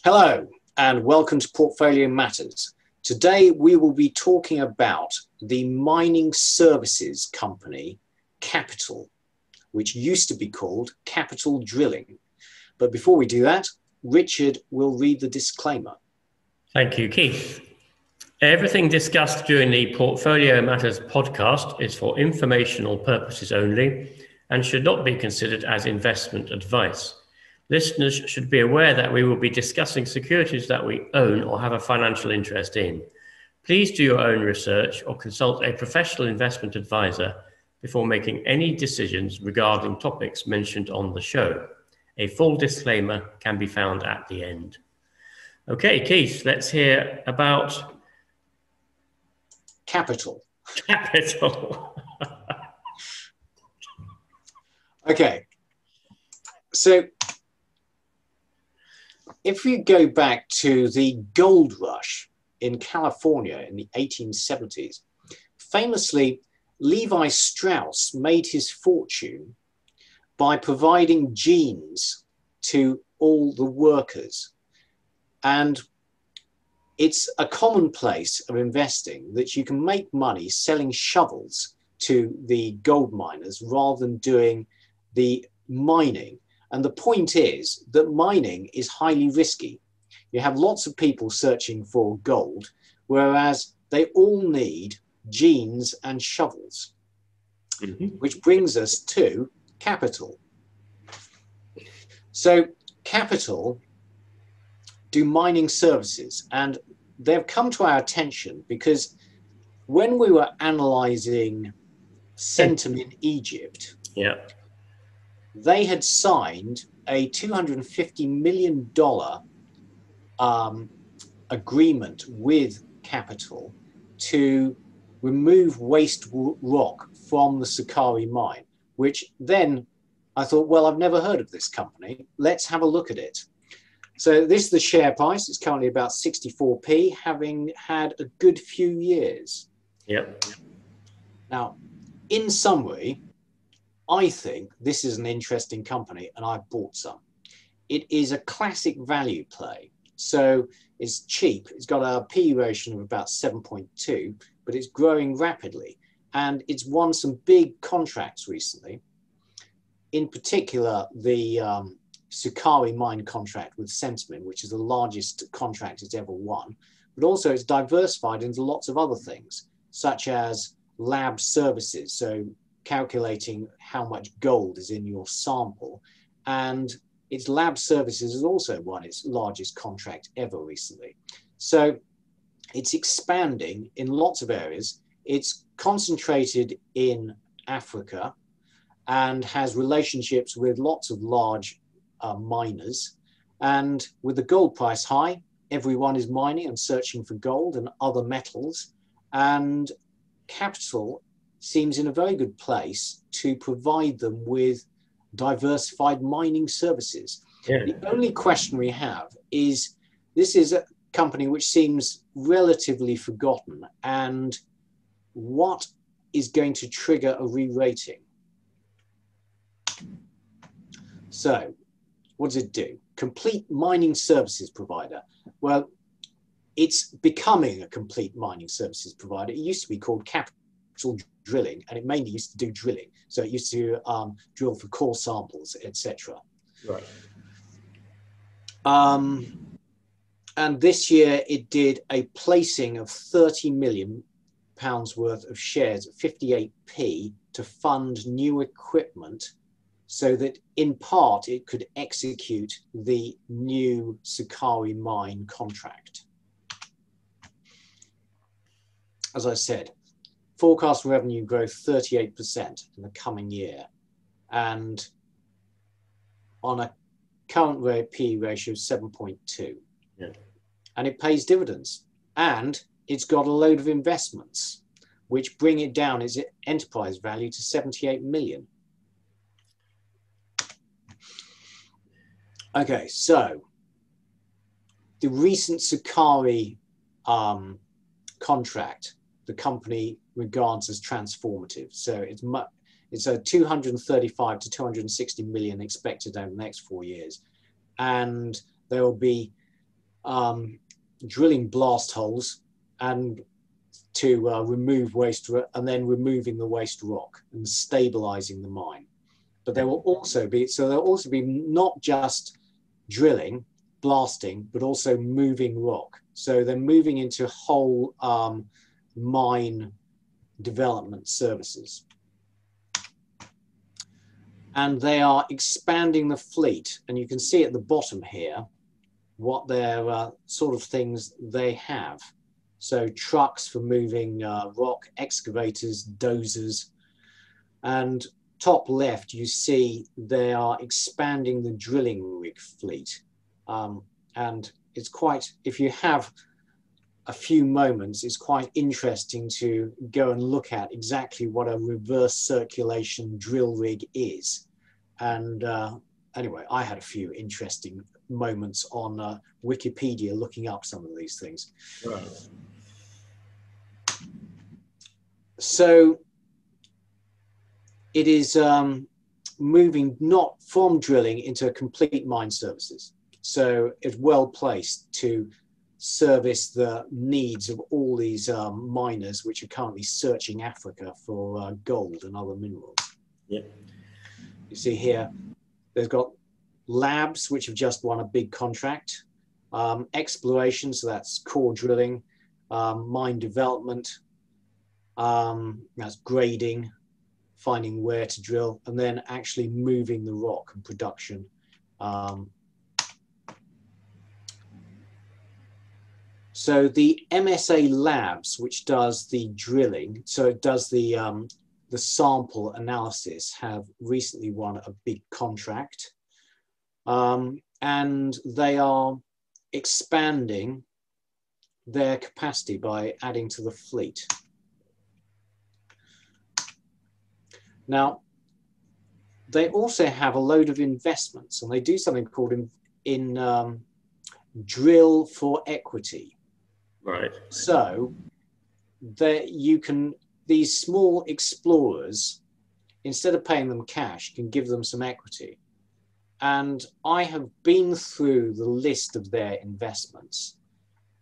Hello and welcome to Portfolio Matters. Today we will be talking about the mining services company Capital, which used to be called Capital Drilling. But before we do that, Richard will read the disclaimer. Thank you, Keith. Everything discussed during the Portfolio Matters podcast is for informational purposes only and should not be considered as investment advice. Listeners should be aware that we will be discussing securities that we own or have a financial interest in. Please do your own research or consult a professional investment advisor before making any decisions regarding topics mentioned on the show. A full disclaimer can be found at the end. Okay, Keith, let's hear about Capital. Okay, so if we go back to the gold rush in California in the 1870s, famously, Levi Strauss made his fortune by providing jeans to all the workers. And it's a commonplace of investing that you can make money selling shovels to the gold miners rather than doing the mining. And the point is that mining is highly risky. You have lots of people searching for gold, whereas they all need jeans and shovels, which brings us to Capital. So Capital do mining services, and they've come to our attention because when we were analyzing Centum in Egypt, they had signed a $250 million agreement with Capital to remove waste rock from the Sukari mine, which then I thought, well, I've never heard of this company. Let's have a look at it. So this is the share price. It's currently about 64p, having had a good few years. Now, in summary, I think this is an interesting company and I've bought some. It is a classic value play. So it's cheap. It's got a PE ratio of about 7.2, but it's growing rapidly. And it's won some big contracts recently. In particular, the Sukari mine contract with Centamin, which is the largest contract it's ever won. But also it's diversified into lots of other things, such as lab services. So calculating how much gold is in your sample, and its lab services has also won its largest contract ever recently. So it's expanding in lots of areas. It's concentrated in Africa and has relationships with lots of large miners. And with the gold price high, everyone is mining and searching for gold and other metals, and Capital seems in a very good place to provide them with diversified mining services. The only question we have is, this is a company which seems relatively forgotten, and what is going to trigger a re-rating? So what does it do? Complete mining services provider. Well, it's becoming a complete mining services provider. It used to be called Capital Drilling, and it mainly used to do drilling. So it used to drill for core samples, etc. Right. And this year it did a placing of £30 million worth of shares at 58p to fund new equipment, so that in part it could execute the new Sukari mine contract. As I said, forecast revenue growth 38% in the coming year, and on a current PE ratio of 7.2. And it pays dividends, and it's got a load of investments which bring it down its enterprise value to 78 million. Okay, so the recent Sukari contract, the company regards as transformative. So it's a 235 to 260 million expected over the next 4 years. And there will be drilling blast holes and to remove waste, and then removing the waste rock and stabilizing the mine. But there will also be, not just drilling, blasting, but also moving rock. So they're moving into whole mine development services. And they are expanding the fleet. And you can see at the bottom here what their sort of things they have. So trucks for moving rock, excavators, dozers. And top left, you see they are expanding the drilling rig fleet. And it's quite, if you have a few moments, it's quite interesting to go and look at exactly what a reverse circulation drill rig is. And anyway, I had a few interesting moments on Wikipedia looking up some of these things. Right. So it is moving not from drilling into complete mine services. So it's well placed to service the needs of all these miners which are currently searching Africa for gold and other minerals. Yep. You see here, they've got labs which have just won a big contract, exploration, so that's core drilling, mine development, that's grading, finding where to drill, and then actually moving the rock and production. So the MSA Labs, which does the drilling, so it does the sample analysis, have recently won a big contract. And they are expanding their capacity by adding to the fleet. Now, they also have a load of investments, and they do something called in drill for equity. Right. So that you can, these small explorers, instead of paying them cash, can give them some equity. And I have been through the list of their investments,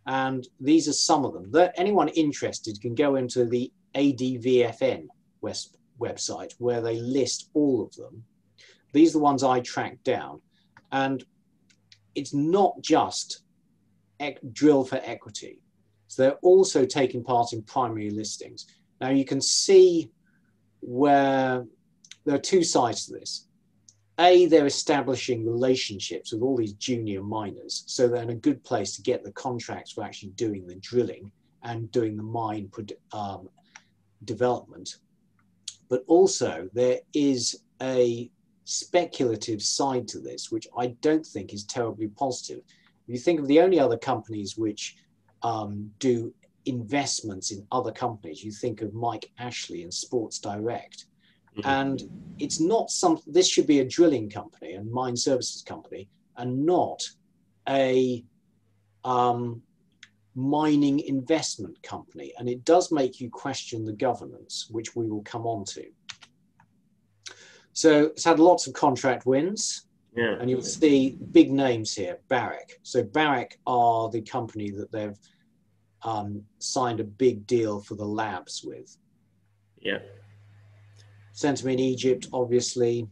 and these are some of them. Anyone interested can go into the ADVFN website where they list all of them. These are the ones I tracked down, and it's not just drill for equity. So they're also taking part in primary listings. Now you can see where there are two sides to this. A, they're establishing relationships with all these junior miners, so they're in a good place to get the contracts for actually doing the drilling and doing the mine development. But also there is a speculative side to this, which I don't think is terribly positive. If you think of the only other companies which do investments in other companies, you think of Mike Ashley and Sports Direct. And it's not this should be a drilling company and mine services company, and not a mining investment company. And it does make you question the governance, which we will come on to. So it's had lots of contract wins. Yeah. And you'll see big names here, Barrick. So Barrick are the company that they've signed a big deal for the labs with. Yeah. Centamin Egypt, obviously,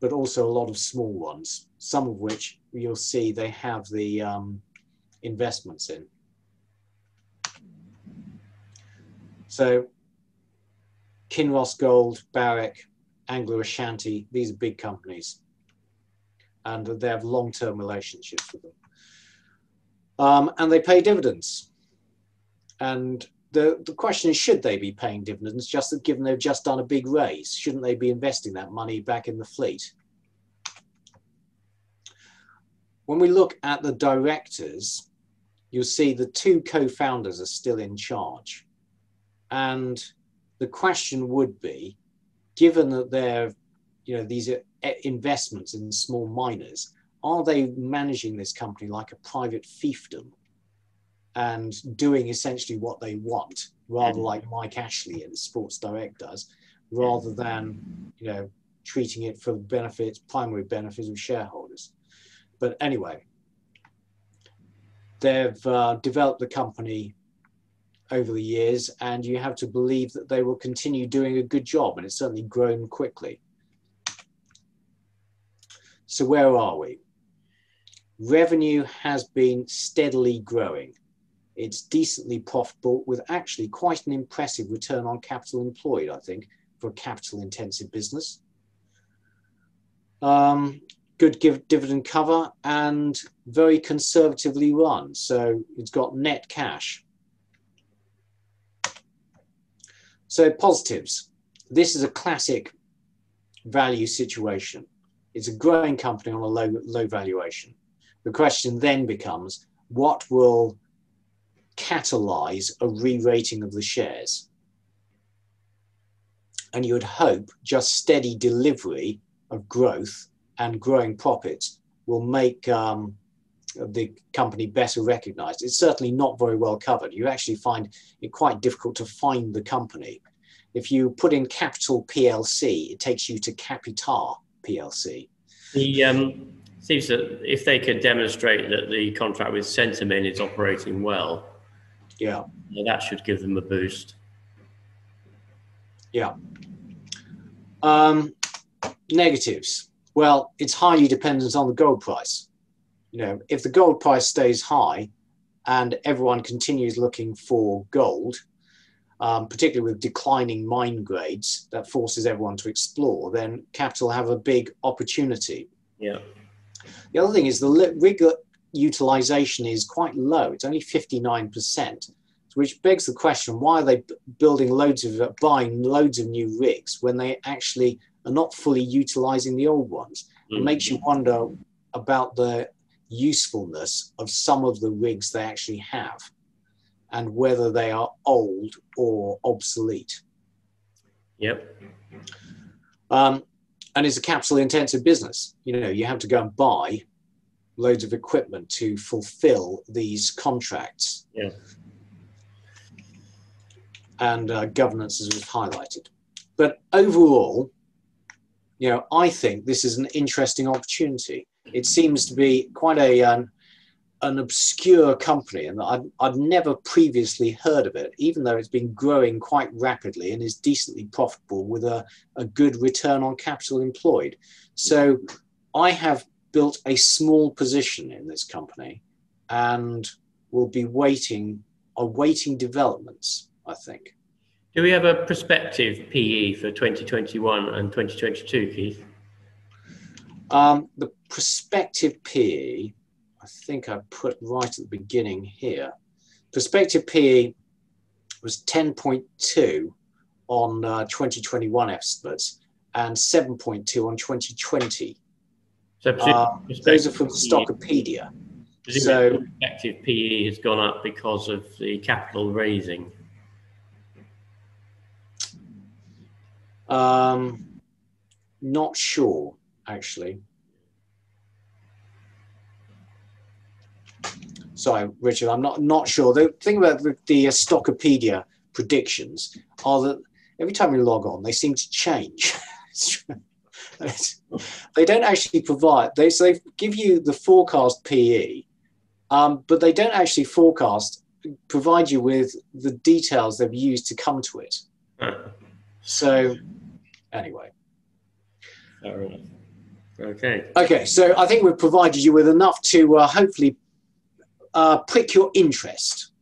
but also a lot of small ones, some of which you'll see they have the investments in. So Kinross Gold, Barrick, Anglo Ashanti, these are big companies, and they have long-term relationships with them. And they pay dividends. And the question is, should they be paying dividends, just that given they've just done a big raise? Shouldn't they be investing that money back in the fleet? When we look at the directors, you'll see the two co-founders are still in charge. And the question would be, given that they're, these are investments in small miners, are they managing this company like a private fiefdom and doing essentially what they want, rather like Mike Ashley at Sports Direct does, rather than, treating it for benefits, primary benefits of shareholders? But anyway, They've developed the company over the years, and you have to believe that they will continue doing a good job, and it's certainly grown quickly. So where are we? Revenue has been steadily growing. It's decently profitable with actually quite an impressive return on capital employed, I think, for a capital intensive business. Good dividend cover and very conservatively run. So it's got net cash. So positives. This is a classic value situation. It's a growing company on a low valuation. The question then becomes, what will catalyze a re-rating of the shares? And you would hope just steady delivery of growth and growing profits will make the company better recognized. It's certainly not very well covered. You actually find it quite difficult to find the company. If you put in Capital PLC, it takes you to Capital PLC. Seems that if they could demonstrate that the contract with Centamin is operating well, yeah, that should give them a boost. Yeah. Negatives. Well, it's highly dependent on the gold price. You know, if the gold price stays high and everyone continues looking for gold, particularly with declining mine grades, that forces everyone to explore, then Capital have a big opportunity. Yeah. The other thing is the rig utilization is quite low. It's only 59%, which begs the question, why are they buying loads of new rigs when they actually are not fully utilizing the old ones? It makes you wonder about the usefulness of some of the rigs they actually have and whether they are old or obsolete. Yep. And it's a capital intensive business. You know, you have to go and buy loads of equipment to fulfill these contracts. Yeah. And governance, as we've highlighted. But overall, you know, I think this is an interesting opportunity. It seems to be quite an obscure company, and I'd never previously heard of it, even though it's been growing quite rapidly and is decently profitable with a good return on capital employed. So I have built a small position in this company and will be awaiting developments, I think. Do we have a prospective PE for 2021 and 2022, Keith? The prospective PE, I think I put right at the beginning here. Prospective PE was 10.2 on 2021 estimates and 7.2 on 2020. So those are from Stockopedia. So prospective PE has gone up because of the capital raising. Not sure, actually. Sorry, Richard, I'm not sure. The thing about the Stockopedia predictions are that every time you log on, they seem to change. They don't actually provide, they give you the forecast PE, but they don't actually provide you with the details they've used to come to it. So, anyway. Fair enough. Okay. Okay, so I think we've provided you with enough to hopefully prick your interest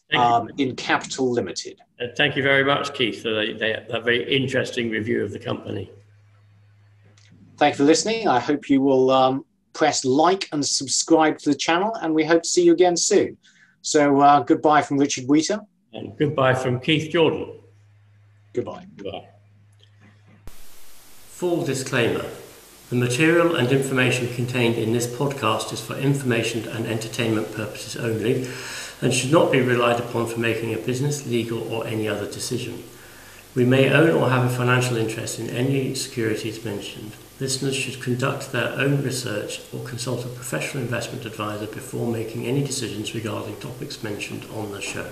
in Capital Limited. Thank you very much, Keith, for that very interesting review of the company. Thank you for listening. I hope you will press like and subscribe to the channel, and we hope to see you again soon. So goodbye from Richard Wheater. And goodbye from Keith Jordan. Goodbye. Goodbye. Full disclaimer. The material and information contained in this podcast is for information and entertainment purposes only and should not be relied upon for making a business, legal or any other decision. We may own or have a financial interest in any securities mentioned. Listeners should conduct their own research or consult a professional investment advisor before making any decisions regarding topics mentioned on the show.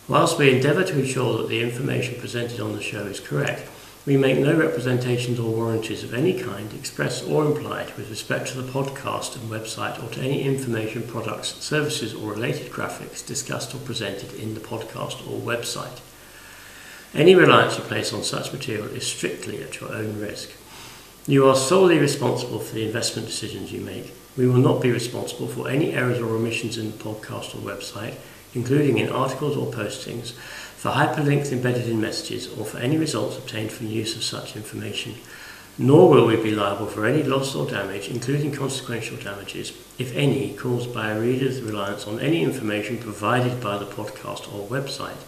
Whilst we endeavour to ensure that the information presented on the show is correct, We make no representations or warranties of any kind, express or implied, with respect to the podcast and website or to any information, products, services or related graphics discussed or presented in the podcast or website. Any reliance you place on such material is strictly at your own risk. You are solely responsible for the investment decisions you make. We will not be responsible for any errors or omissions in the podcast or website, including in articles or postings, for hyperlinks embedded in messages, or for any results obtained from the use of such information. Nor will we be liable for any loss or damage, including consequential damages, if any, caused by a reader's reliance on any information provided by the podcast or website.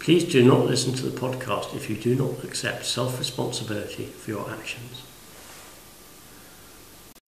Please do not listen to the podcast if you do not accept self-responsibility for your actions.